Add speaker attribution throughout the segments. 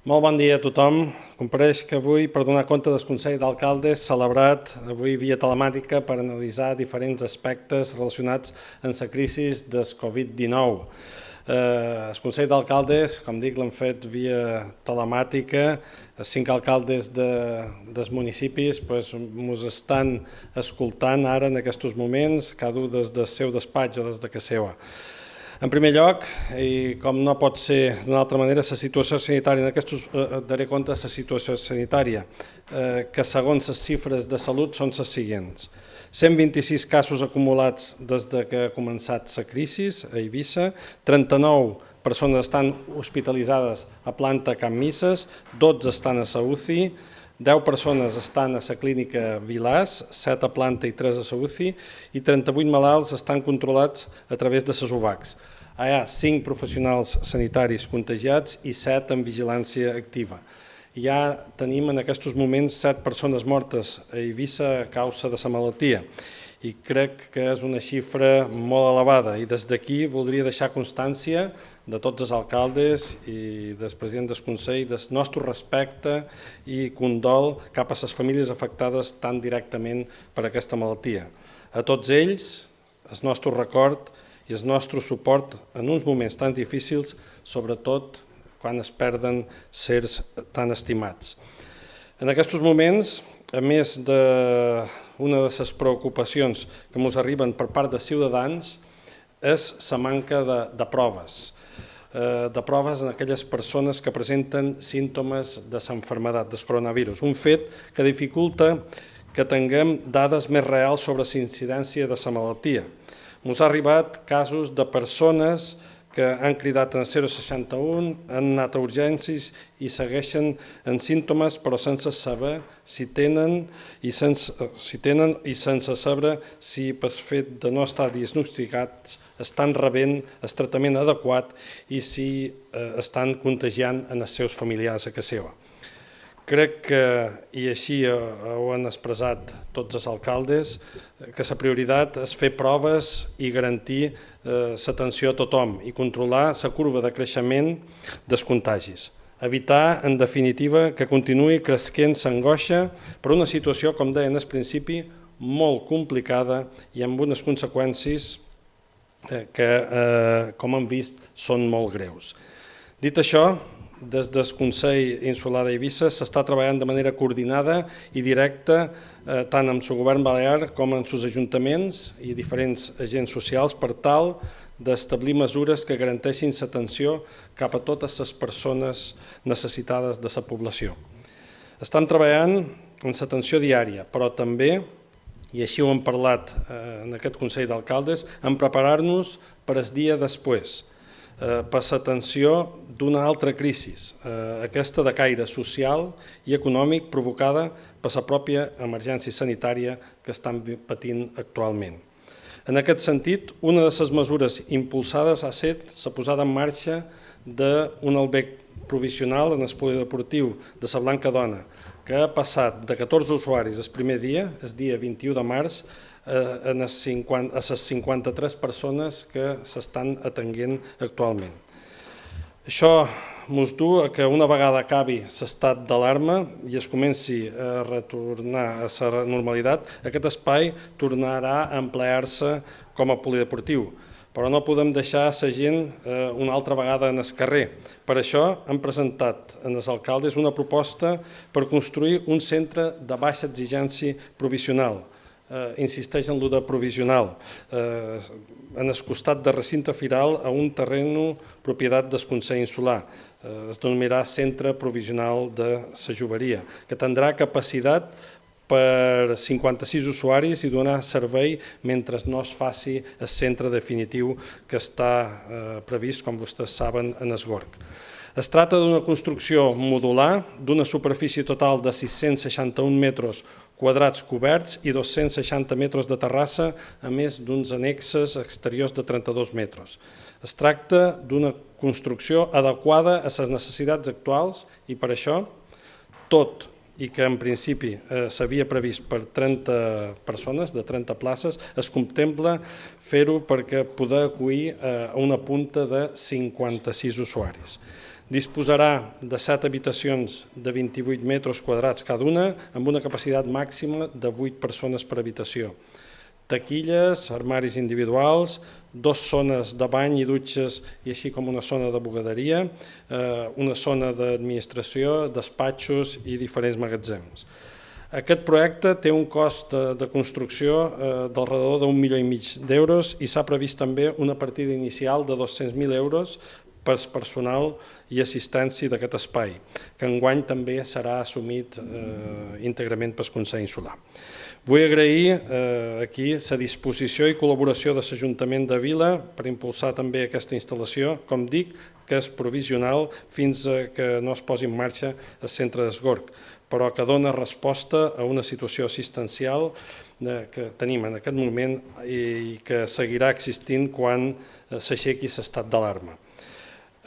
Speaker 1: Molt bon dia a tothom. Compareixc avui per donar compte del Consell d'Alcaldes celebrat avui via telemàtica per analitzar diferents aspectes relacionats amb la crisi del Covid-19. El Consell d'Alcaldes, com dic, l'han fet via telemàtica. Els 5 alcaldes dels municipis ens estan escoltant ara en aquests moments, cada un des del seu despatx o des de casa seva. En primer lloc, i com no pot ser d'una altra manera, la situació sanitària, en aquests daré compte de la situació sanitària, que segons les xifres de salut són les següents. 126 casos acumulats des que ha començat la crisi a Eivissa, 39 persones estan hospitalitzades a planta Can Misses, 12 estan a la UCI, 10 persones estan a la clínica Vilàs, 7 a planta i 3 a la UCI, i 38 malalts estan controlats a través de les UVACs. Hi ha 5 professionals sanitaris contagiats i 7 en vigilància activa. Ja tenim en aquests moments 7 persones mortes a Eivissa a causa de la malaltia i crec que és una xifra molt elevada i des d'aquí voldria deixar constància de tots els alcaldes i del president del Consell del nostre respecte i condol cap a les famílies afectades tan directament per aquesta malaltia. A tots ells, el nostre record i el nostre suport en uns moments tan difícils, sobretot quan es perden sers tan estimats. En aquests moments, a més d'una de les preocupacions que ens arriben per part de ciutadans és la manca de proves en aquelles persones que presenten símptomes de l'enfermedad, del coronavirus, un fet que dificulta que tinguem dades més reals sobre la incidència de la malaltia. Ens ha arribat casos de persones que han cridat en 061, han anat a urgències i segueixen en símptomes però sense saber si tenen i sense saber si per fet de no estar diagnosticats estan rebent el tractament adequat i si estan contagiant en els seus familiars a casa seva. Crec que, i així ho han expressat tots els alcaldes, que la prioritat és fer proves i garantir l'atenció a tothom i controlar la curva de creixement dels contagis. Evitar, en definitiva, que continuï creixent l'angoixa per una situació, com deia en el principi, molt complicada i amb unes conseqüències que, com hem vist, són molt greus. Dit això, des del Consell Insular d'Eivissa s'està treballant de manera coordinada i directa tant amb el govern balear com amb els ajuntaments i diferents agents socials per tal d'establir mesures que garanteixin l'atenció cap a totes les persones necessitades de la població. Estem treballant en l'atenció diària, però també, i així ho hem parlat en aquest Consell d'Alcaldes, en preparar-nos per al dia després, per l'atenció d'una altra crisi, aquesta de caire social i econòmic provocada per la pròpia emergència sanitària que estan patint actualment. En aquest sentit, una de les mesures impulsades ha estat la posada en marxa d'un alberg provisional en el polideportiu de la Blanca Dona, que ha passat de 14 usuaris el primer dia, el dia 21 de març, a les 53 persones que s'estan atenent actualment. Això ens du a que una vegada acabi l'estat d'alarma i es comenci a retornar a la normalitat, aquest espai tornarà a emplear-se com a polideportiu, però no podem deixar la gent una altra vegada en el carrer. Per això hem presentat als alcaldes una proposta per construir un centre de baixa exigència provisional. Insisteix en allò de provisional, en el costat de recinte firal a un terreny propietat del Consell Insular. Es denominarà Centre Provisional de la Joveria, que tindrà capacitat per 56 usuaris i donar servei mentre no es faci el centre definitiu que està previst, com vostès saben, en el Gorg. Es tracta d'una construcció modular d'una superfície total de 661 metres quadrats coberts i 260 metres de terrassa, a més d'uns annexes exteriors de 32 metres. Es tracta d'una construcció adequada a les necessitats actuals i per això tot i que en principi s'havia previst per 30 persones, de 30 places, es contempla fer-ho perquè poder acollir a una punta de 56 usuaris. Disposarà de 7 habitacions de 28 metres quadrats cada una, amb una capacitat màxima de 8 persones per habitació. Taquilles, armaris individuals, 2 zones de bany i dutxes i així com una zona de bugaderia, una zona d'administració, despatxos i diferents magatzems. Aquest projecte té un cost de construcció d'alrededor d'1,5 milions d'euros i s'ha previst també una partida inicial de 200.000 euros per personal i assistència d'aquest espai, que enguany també serà assumit íntegrament pel Consell Insular. Vull agrair aquí la disposició i col·laboració de l'Ajuntament de Vila per impulsar també aquesta instal·lació, com dic, que és provisional fins que no es posi en marxa el centre d'Esgorg, però que dona resposta a una situació assistencial que tenim en aquest moment i que seguirà existint quan s'aixequi l'estat d'alarma.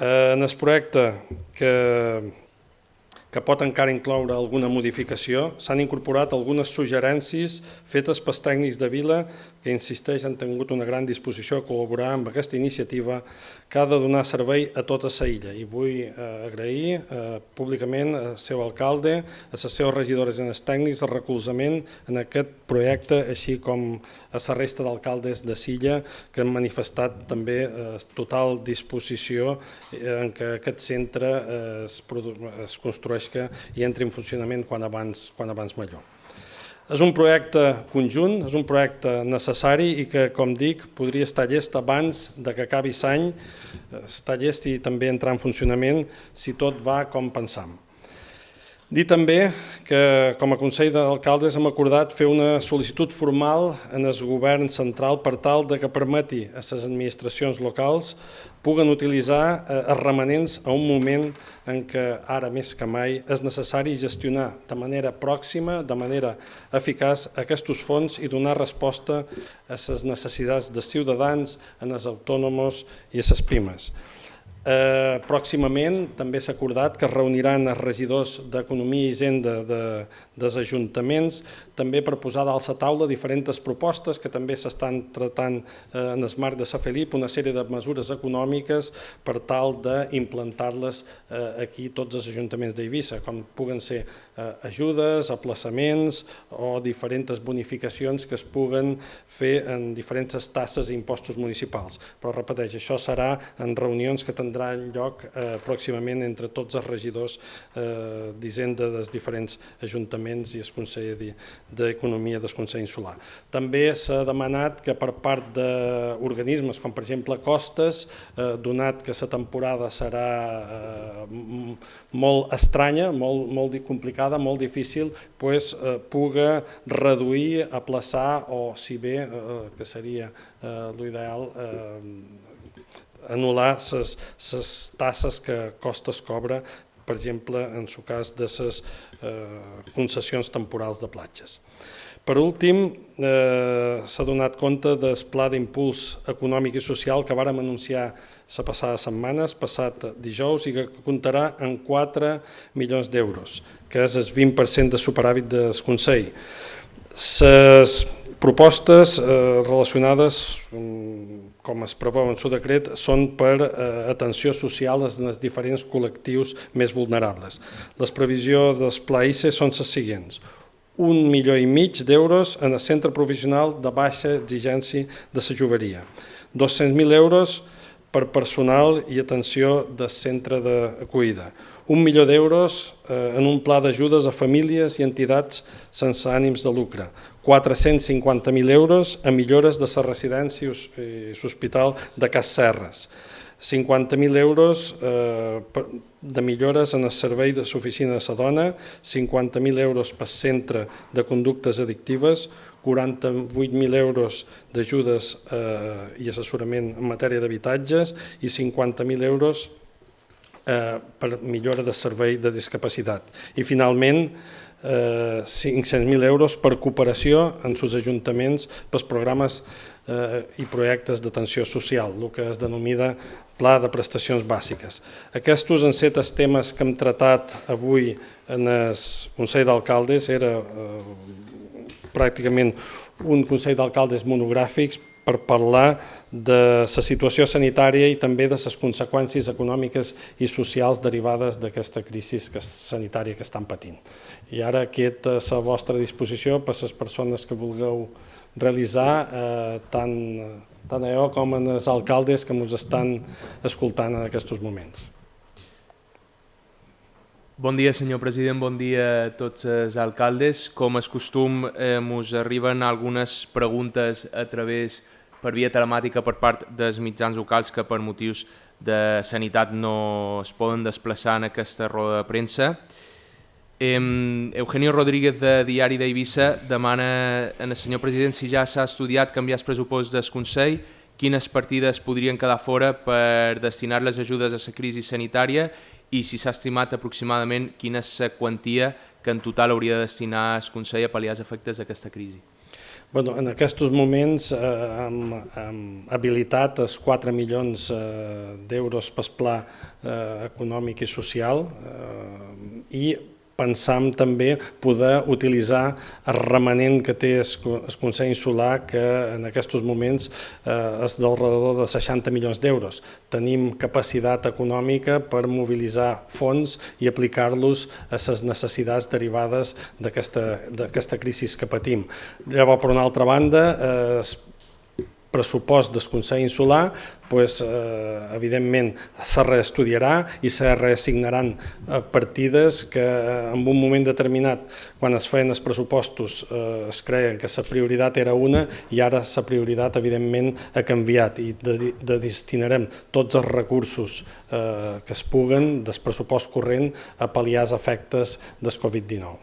Speaker 1: En el projecte que pot encara incloure alguna modificació, s'han incorporat algunes suggerències fetes pels tècnics de Vila que, insisteix, han tingut una gran disposició a col·laborar amb aquesta iniciativa que ha de donar servei a tota la illa. I vull agrair públicament al seu alcalde, a les seves regidores i als tècnics el recolzament en aquest projecte, així com a la resta d'alcaldes de l'illa que han manifestat també total disposició en que aquest centre es construeixi i entri en funcionament quan abans millor. És un projecte conjunt, és un projecte necessari i que, com dic, podria estar llest abans que acabi l'any, estar llest i també entrar en funcionament si tot va com pensam. Dir també que, com a Consell d'Alcaldes, hem acordat fer una sol·licitud formal en el govern central per tal que permeti a les administracions locals puguen utilitzar els romanents a un moment en què ara més que mai és necessari gestionar de manera pròxima, de manera eficaç, aquests fons i donar resposta a les necessitats dels ciutadans, als autònoms i a les pimes. Pròximament també s'ha acordat que es reuniran els regidors d'Economia i Hisenda dels ajuntaments també per posar dalt la taula diferents propostes que també s'estan tratant en el marc de la FELIP, una sèrie de mesures econòmiques per tal d'implantar-les aquí tots els ajuntaments d'Eivissa, com puguen ser ajudes, aplaçaments o diferents bonificacions que es puguen fer en diferents tasses i impostos municipals. Però repeteix, això serà en reunions que tindran lloc pròximament entre tots els regidors d'Hisenda dels diferents ajuntaments i el Consell d'Economia del Consell Insular. També s'ha demanat que per part d'organismes com per exemple Costes, donat que la temporada serà molt estranya, molt complicada, molt difícil, pugui reduir, aplaçar o, si bé, que seria l'ideal, anul·lar les tasses que Costes cobra, per exemple, en el cas de les concessions temporals de platges. Per últim, s'ha donat compte del pla d'impuls econòmic i social que vàrem anunciar la passada setmana, el passat dijous, i que comptarà amb 4 milions d'euros, que és el 20% de superàvit del Consell. Les propostes relacionades, com es preveu en el seu decret, són per atenció social als diferents col·lectius més vulnerables. Les previsions del Pla ICE són les següents: 1,5 milions d'euros en el centre provisional de baixa exigència de la joveria, 200.000 euros per personal i atenció del centre d'acollida, 1 milió d'euros en un pla d'ajudes a famílies i entitats sense ànims de lucre, 450.000 euros a millores de la residència i l'hospital de Cas Serres, 50.000 euros de millores en el servei de l'oficina de la dona, 50.000 euros per centre de conductes addictives, 48.000 euros d'ajudes i assessorament en matèria d'habitatges i 50.000 euros per millora del servei de discapacitat. I finalment, 500.000 euros per cooperació en els ajuntaments pels programes i projectes d'atenció social, el que es denomina Pla de Prestacions Bàsiques. Aquests han estat els temes que hem tratat avui en el Consell d'Alcaldes. Era pràcticament un Consell d'Alcaldes monogràfics per parlar de la situació sanitària i també de les conseqüències econòmiques i socials derivades d'aquesta crisi sanitària que estan patint. I ara queda a la vostra disposició per a les persones que vulgueu realitzar, tant a jo com als alcaldes que ens estan escoltant en aquests moments.
Speaker 2: Bon dia, senyor president, bon dia a tots els alcaldes. Com és costum, ens arriben algunes preguntes a través per via telemàtica per part dels mitjans locals que per motius de sanitat no es poden desplaçar en aquesta roda de premsa. Eugenio Rodríguez, de Diari d'Eivissa, demana al senyor president si ja s'ha estudiat canviar el pressupost del Consell, quines partides podrien quedar fora per destinar les ajudes a la crisi sanitària i si s'ha estimat aproximadament quina és la quantia que en total hauria de destinar el Consell a pal·liar els efectes d'aquesta crisi.
Speaker 1: En aquests moments hem habilitat els 4 milions d'euros per al pla econòmic i social i pensam també poder utilitzar el remanent que té el Consell Insular, que en aquests moments és d'alrededor de 60 milions d'euros. Tenim capacitat econòmica per mobilitzar fons i aplicar-los a les necessitats derivades d'aquesta crisi que patim. Llavors, per una altra banda, pressupost del Consell Insular, evidentment se reestudiarà i se reassignaran partides que en un moment determinat, quan es feien els pressupostos, es creien que la prioritat era una i ara la prioritat evidentment ha canviat i destinarem tots els recursos que es puguen del pressupost corrent a pal·liar els efectes del Covid-19.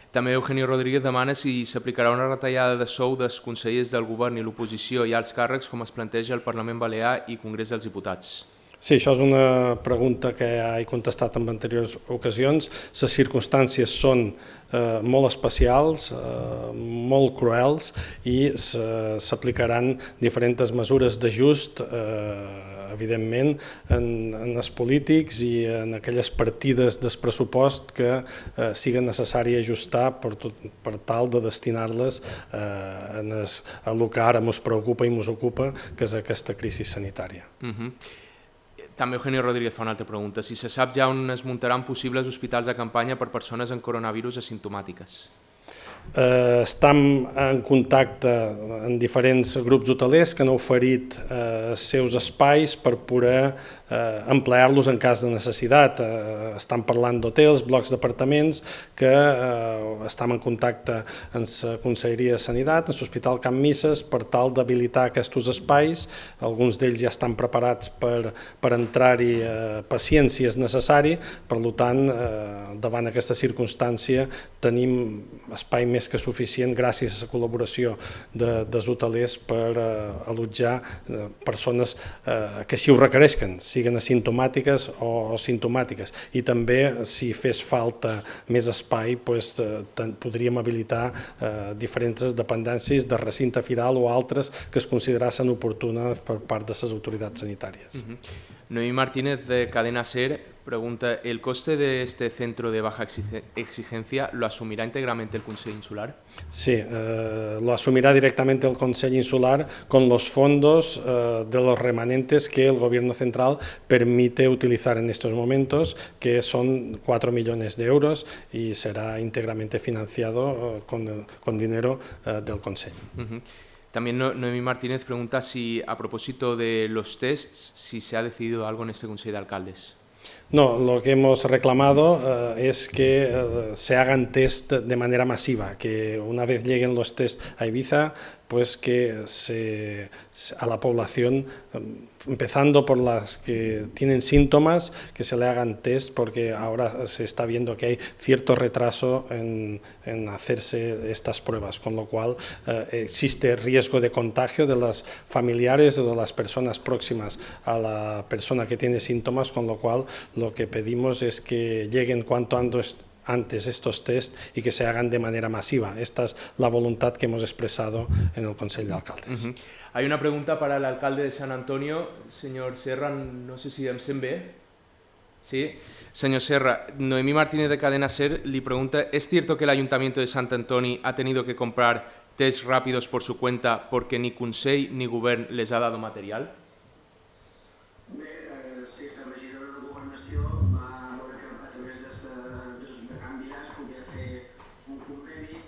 Speaker 2: També Eugenio Rodríguez demana si s'aplicarà una retallada de sou dels consellers del govern i l'oposició i alts càrrecs com es planteja al Parlament Balear i Congrés dels Diputats.
Speaker 1: Sí, això és una pregunta que ja he contestat en anteriors ocasions. Les circumstàncies són molt especials, molt cruels i s'aplicaran diferents mesures d'ajust, evidentment, en els polítics i en aquelles partides del pressupost que siguin necessari ajustar per tal de destinar-les a el que ara ens preocupa i ens ocupa, que és aquesta crisi sanitària.
Speaker 2: També Eugenio Rodríguez fa una altra pregunta. Si se sap ja on es muntaran possibles hospitals de campanya per persones amb coronavirus asimptomàtiques?
Speaker 1: Estem en contacte amb diferents grups hotelers que han oferit els seus espais per poder emplear-los en cas de necessitat. Estan parlant d'hotels, blocs d'apartaments, que estem en contacte amb la Conselleria de Sanitat, amb l'Hospital Can Misses, per tal d'habilitar aquests espais. Alguns d'ells ja estan preparats per entrar-hi pacients si és necessari, per tant, davant aquesta circumstància tenim espai més que suficient gràcies a la col·laboració dels hotelers per allotjar persones que així ho requereixen, siguin asimptomàtiques o simptomàtiques. I també, si fes falta més espai, podríem habilitar diferents dependències de recinte firal o altres que es considerassin oportunes per part de les autoritats sanitàries.
Speaker 2: Noemí Martínez, de Cadena SER, pregunta: ¿el coste de este centro de baja exigencia lo asumirá íntegramente el Consell Insular?
Speaker 1: Sí, lo asumirá directamente el Consell Insular con los fondos de los remanentes que el Gobierno Central permite utilizar en estos momentos, que son 4 millones de euros y será íntegramente financiado con dinero del Consell.
Speaker 2: También Noemí Martínez pregunta si, a propósito de los tests, si se ha decidido algo en este Consejo de Alcaldes.
Speaker 1: No, lo que hemos reclamado es que se hagan test de manera masiva, que una vez lleguen los test a Ibiza, pues que a la población, empezando por las que tienen síntomas, que se le hagan test, porque ahora se está viendo que hay cierto retraso en hacerse estas pruebas, con lo cual existe riesgo de contagio de los familiares o de las personas próximas a la persona que tiene síntomas, con lo cual lo que pedimos es que lleguen cuanto antes estos test y que se hagan de manera masiva. Esta es la voluntad que hemos expresado en el Consejo de Alcaldes.
Speaker 2: Hay una pregunta para el alcalde de San Antonio, señor Serra, no sé si em sent bé. Sí, señor Serra, Noemí Martínez de Cadena SER le pregunta: ¿es cierto que el Ayuntamiento de Sant Antoni ha tenido que comprar test rápidos por su cuenta porque ni Consell ni Govern les ha dado material?
Speaker 3: Bé, sí, la regidora de Governació va veure que a través de canviar es podia fer un conveni.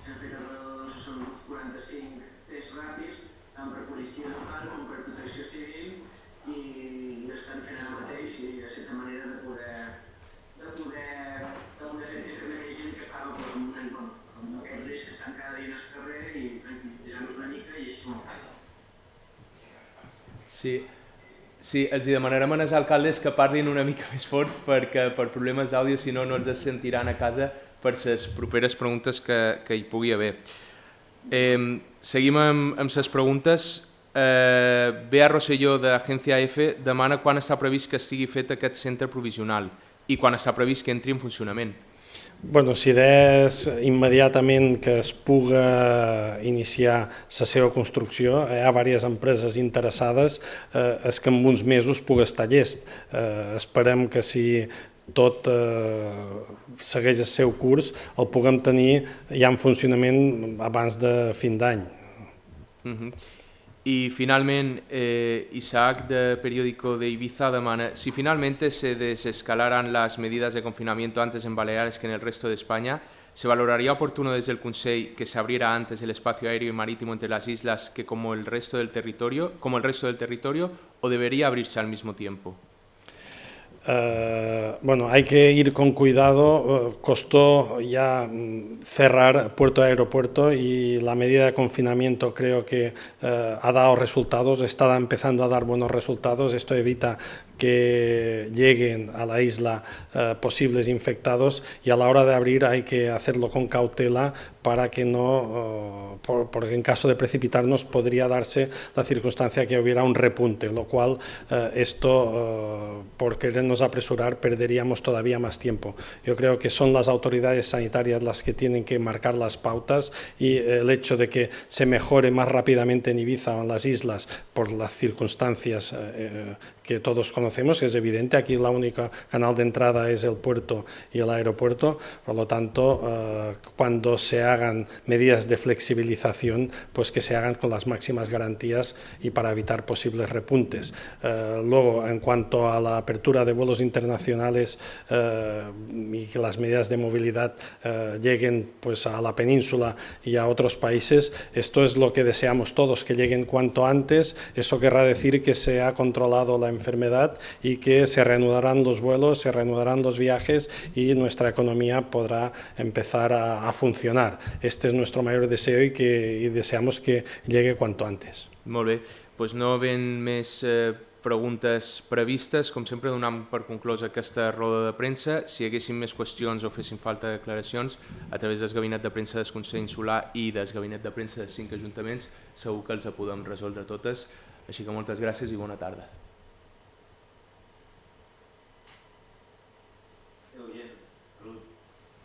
Speaker 3: S'han fet alrededor de uns 45 tests ràpids, tant per policia local com per protecció civil, i estan fent ara mateix i sense manera de poder fer tests de gent que estava amb aquest risc, que estan cada dia al carrer i tranquil·litzar-nos una mica i així.
Speaker 2: Sí, els demanarem als alcaldes que parlin una mica més fort perquè per problemes d'àudio, si no, no els sentiran a casa per les properes preguntes que hi pugui haver. Seguim amb les preguntes. Bea Rosselló, d'Agència F, demana quan està previst que estigui fet aquest centre provisional i quan està previst que entri en funcionament.
Speaker 1: Bueno, si és immediatament que es puga iniciar la seva construcció, hi ha diverses empreses interessades, és que en uns mesos puga estar llest. Esperem que si tot segueix el seu curs el puguem tenir ja en funcionament abans de fin d'any.
Speaker 2: Y finalmente, Isaac, de Periódico de Ibiza, demanda: si finalmente se desescalaran las medidas de confinamiento antes en Baleares que en el resto de España, ¿se valoraría oportuno desde el Consell que se abriera antes el espacio aéreo y marítimo entre las islas que como el resto del territorio, o debería abrirse al mismo tiempo?
Speaker 1: Bueno, hay que ir con cuidado. Costó ya cerrar puerto a aeropuerto y la medida de confinamiento creo que ha dado resultados, está empezando a dar buenos resultados. Esto evita que lleguen a la isla posibles infectados, y a la hora de abrir hay que hacerlo con cautela para que no, porque en caso de precipitarnos podría darse la circunstancia que hubiera un repunte, lo cual por querernos apresurar perderíamos todavía más tiempo. Yo creo que son las autoridades sanitarias las que tienen que marcar las pautas, y el hecho de que se mejore más rápidamente en Ibiza o en las islas por las circunstancias que todos conocemos, que es evidente. Aquí la única canal de entrada es el puerto y el aeropuerto, por lo tanto, cuando se hagan medidas de flexibilización, pues que se hagan con las máximas garantías y para evitar posibles repuntes. Luego, en cuanto a la apertura de vuelos internacionales y que las medidas de movilidad lleguen pues a la península y a otros países, esto es lo que deseamos todos, que lleguen cuanto antes. Eso querrá decir que se ha controlado la enfermedad y que se reanudarán los vuelos, se reanudarán los viajes y nuestra economía podrá empezar a funcionar. Este es nuestro mayor deseo y deseamos que llegue cuanto antes.
Speaker 2: Molt bé, doncs no ven més preguntes previstes. Com sempre, donam per conclosa aquesta roda de premsa. Si hi haguessin més qüestions o fessin falta declaracions, a través del Gabinet de Premsa del Consell Insular i del Gabinet de Premsa de 5 ajuntaments, segur que els podem resoldre totes. Així que moltes gràcies i bona tarda.